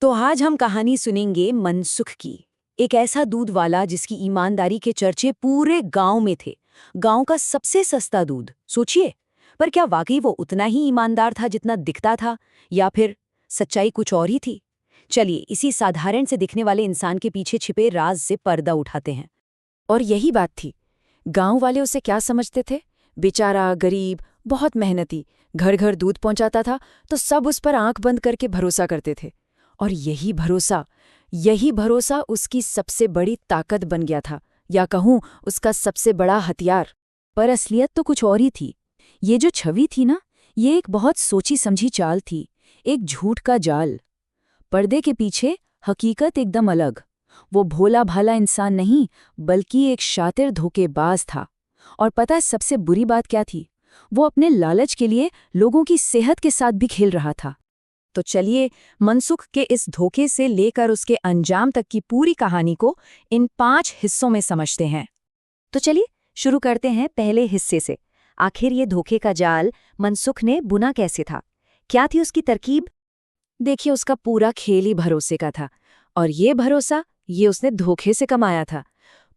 तो आज हम कहानी सुनेंगे मनसुख की। एक ऐसा दूध वाला जिसकी ईमानदारी के चर्चे पूरे गांव में थे। गांव का सबसे सस्ता दूध, सोचिए। पर क्या वाकई वो उतना ही ईमानदार था जितना दिखता था, या फिर सच्चाई कुछ और ही थी? चलिए इसी साधारण से दिखने वाले इंसान के पीछे छिपे राज से पर्दा उठाते हैं। और यही बात थी, गांव वाले उसे क्या समझते थे? बेचारा, गरीब, बहुत मेहनती, घर घर दूध पहुंचाता था तो सब उस पर आंख बंद करके भरोसा करते थे। और यही भरोसा उसकी सबसे बड़ी ताकत बन गया था, या कहूं उसका सबसे बड़ा हथियार। पर असलियत तो कुछ और ही थी। ये जो छवि थी ना, ये एक बहुत सोची समझी चाल थी, एक झूठ का जाल। पर्दे के पीछे हकीकत एकदम अलग। वो भोला भाला इंसान नहीं, बल्कि एक शातिर धोखेबाज था। और पता है सबसे बुरी बात क्या थी? वो अपने लालच के लिए लोगों की सेहत के साथ भी खेल रहा था। तो चलिए मनसुख के इस धोखे से लेकर उसके अंजाम तक की पूरी कहानी को इन 5 हिस्सों में समझते हैं। तो चलिए शुरू करते हैं पहले हिस्से से। आखिर ये धोखे का जाल मनसुख ने बुना कैसे था? क्या थी उसकी तरकीब? देखिए, उसका पूरा खेल ही भरोसे का था। और ये भरोसा, ये उसने धोखे से कमाया था।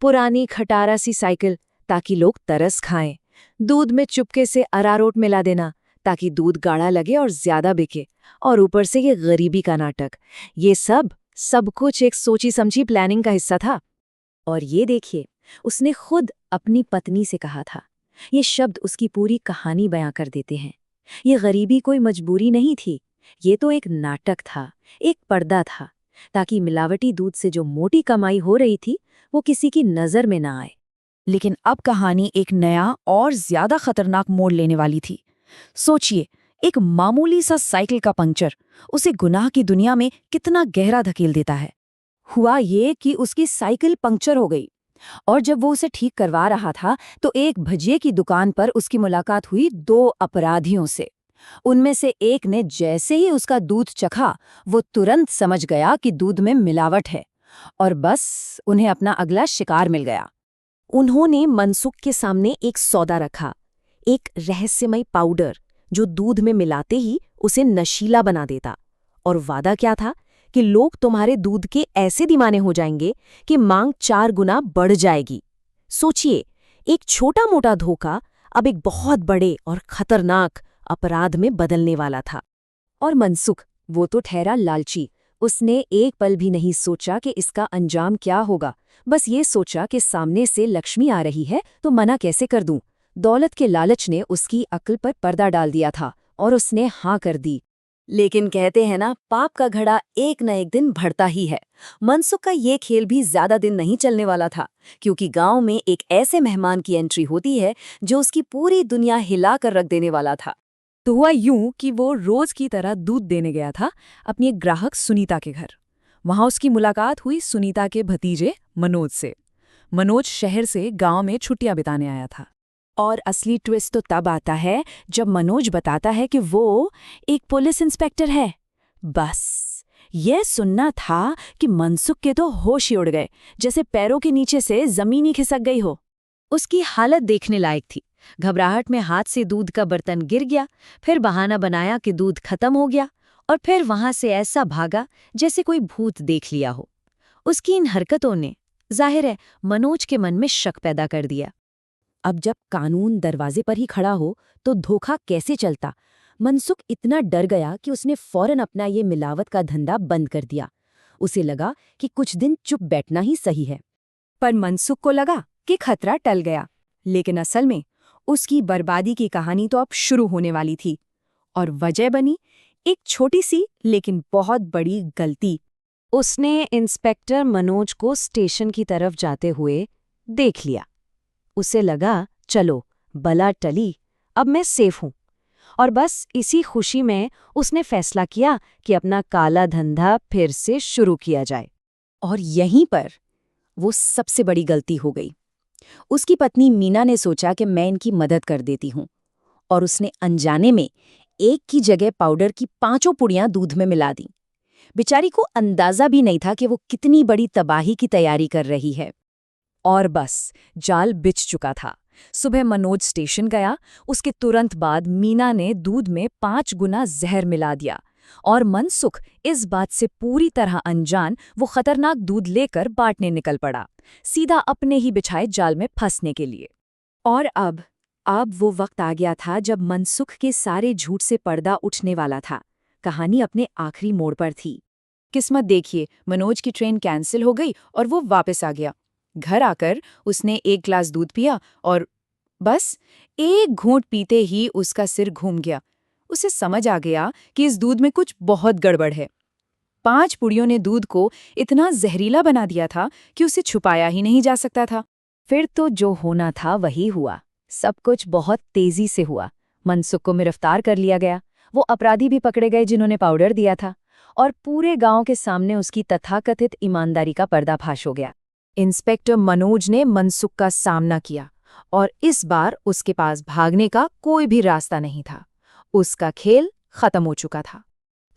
पुरानी खटारा सी साइकिल, ताकि लोग तरस खाएं। दूध में चुपके से अरारोट मिला देना, ताकि दूध गाढ़ा लगे और ज्यादा बिके। और ऊपर से ये गरीबी का नाटक। ये सब कुछ एक सोची समझी प्लानिंग का हिस्सा था। और ये देखिए, उसने खुद अपनी पत्नी से कहा था। ये शब्द उसकी पूरी कहानी बयां कर देते हैं। ये गरीबी कोई मजबूरी नहीं थी, ये तो एक नाटक था, एक पर्दा था, ताकि मिलावटी दूध से जो मोटी कमाई हो रही थी वो किसी की नजर में ना आए। लेकिन अब कहानी एक नया और ज्यादा खतरनाक मोड़ लेने वाली थी। सोचिए, एक मामूली सा साइकिल का पंक्चर उसे गुनाह की दुनिया में कितना गहरा धकेल देता है। हुआ ये कि उसकी साइकिल पंक्चर हो गई, और जब वो उसे ठीक करवा रहा था तो एक भजिए की दुकान पर उसकी मुलाकात हुई 2 अपराधियों से। उनमें से एक ने जैसे ही उसका दूध चखा, वो तुरंत समझ गया कि दूध में मिलावट है, और बस उन्हें अपना अगला शिकार मिल गया। उन्होंने मनसुख के सामने एक सौदा रखा, एक रहस्यमय पाउडर जो दूध में मिलाते ही उसे नशीला बना देता। और वादा क्या था कि लोग तुम्हारे दूध के ऐसे दीवाने हो जाएंगे कि मांग 4 गुना बढ़ जाएगी। सोचिए, एक छोटा मोटा धोखा अब एक बहुत बड़े और खतरनाक अपराध में बदलने वाला था। और मनसुख, वो तो ठहरा लालची। उसने एक पल भी नहीं सोचा कि इसका अंजाम क्या होगा। बस ये सोचा कि सामने से लक्ष्मी आ रही है तो मना कैसे कर दूं। दौलत के लालच ने उसकी अक्ल पर पर्दा डाल दिया था और उसने हाँ कर दी। लेकिन कहते हैं ना, पाप का घड़ा एक न एक दिन बढ़ता ही है। मनसुख का ये खेल भी ज्यादा दिन नहीं चलने वाला था, क्योंकि गांव में एक ऐसे मेहमान की एंट्री होती है जो उसकी पूरी दुनिया हिला कर रख देने वाला था। तो हुआ यूं कि वो रोज की तरह दूध देने गया था अपनी एक ग्राहक सुनीता के घर। वहां उसकी मुलाकात हुई सुनीता के भतीजे मनोज से। मनोज शहर से गांव में छुट्टियां बिताने आया था। और असली ट्विस्ट तो तब आता है जब मनोज बताता है कि वो एक पुलिस इंस्पेक्टर है। बस ये सुनना था कि मनसुख के तो होश ही उड़ गए, जैसे पैरों के नीचे से जमीन ही खिसक गई हो। उसकी हालत देखने लायक थी। घबराहट में हाथ से दूध का बर्तन गिर गया, फिर बहाना बनाया कि दूध खत्म हो गया, और फिर वहां से ऐसा भागा जैसे कोई भूत देख लिया हो। उसकी इन हरकतों ने जाहिर है मनोज के मन में शक पैदा कर दिया। अब जब कानून दरवाजे पर ही खड़ा हो तो धोखा कैसे चलता? मनसुख इतना डर गया कि उसने फौरन अपना ये मिलावट का धंधा बंद कर दिया। उसे लगा कि कुछ दिन चुप बैठना ही सही है। पर मनसुख को लगा कि खतरा टल गया, लेकिन असल में उसकी बर्बादी की कहानी तो अब शुरू होने वाली थी। और वजह बनी एक छोटी सी लेकिन बहुत बड़ी गलती। उसने इंस्पेक्टर मनोज को स्टेशन की तरफ जाते हुए देख लिया। उसे लगा, चलो बला टली, अब मैं सेफ हूं। और बस इसी खुशी में उसने फैसला किया कि अपना काला धंधा फिर से शुरू किया जाए। और यहीं पर वो सबसे बड़ी गलती हो गई। उसकी पत्नी मीना ने सोचा कि मैं इनकी मदद कर देती हूं, और उसने अनजाने में एक की जगह पाउडर की 5 पुड़ियां दूध में मिला दी। बेचारी को अंदाजा भी नहीं था कि वो कितनी बड़ी तबाही की तैयारी कर रही है। और बस जाल बिछ चुका था। सुबह मनोज स्टेशन गया, उसके तुरंत बाद मीना ने दूध में 5 गुना जहर मिला दिया। और मनसुख इस बात से पूरी तरह अनजान वो खतरनाक दूध लेकर बांटने निकल पड़ा, सीधा अपने ही बिछाए जाल में फंसने के लिए। और अब वो वक्त आ गया था जब मनसुख के सारे झूठ से पर्दा उठने वाला था। कहानी अपने आखिरी मोड़ पर थी। किस्मत देखिए, मनोज की ट्रेन कैंसिल हो गई और वो वापस आ गया। घर आकर उसने एक ग्लास दूध पिया और बस एक घूंट पीते ही उसका सिर घूम गया। उसे समझ आ गया कि इस दूध में कुछ बहुत गड़बड़ है। 5 पुड़ियों ने दूध को इतना जहरीला बना दिया था कि उसे छुपाया ही नहीं जा सकता था। फिर तो जो होना था वही हुआ। सब कुछ बहुत तेजी से हुआ। मनसुख को गिरफ्तार कर लिया गया। वो अपराधी भी पकड़े गए जिन्होंने पाउडर दिया था, और पूरे गांव के सामने उसकी तथाकथित ईमानदारी का पर्दाफाश हो गया। इंस्पेक्टर मनोज ने मनसुख का सामना किया, और इस बार उसके पास भागने का कोई भी रास्ता नहीं था। उसका खेल खत्म हो चुका था।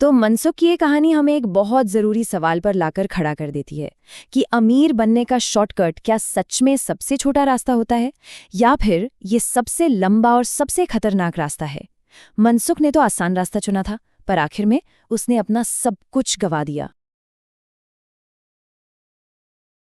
तो मनसुख की ये कहानी हमें एक बहुत ज़रूरी सवाल पर लाकर खड़ा कर देती है कि अमीर बनने का शॉर्टकट क्या सच में सबसे छोटा रास्ता होता है, या फिर ये सबसे लंबा और सबसे खतरनाक रास्ता है। मनसुख ने तो आसान रास्ता चुना था, पर आखिर में उसने अपना सब कुछ गंवा दिया।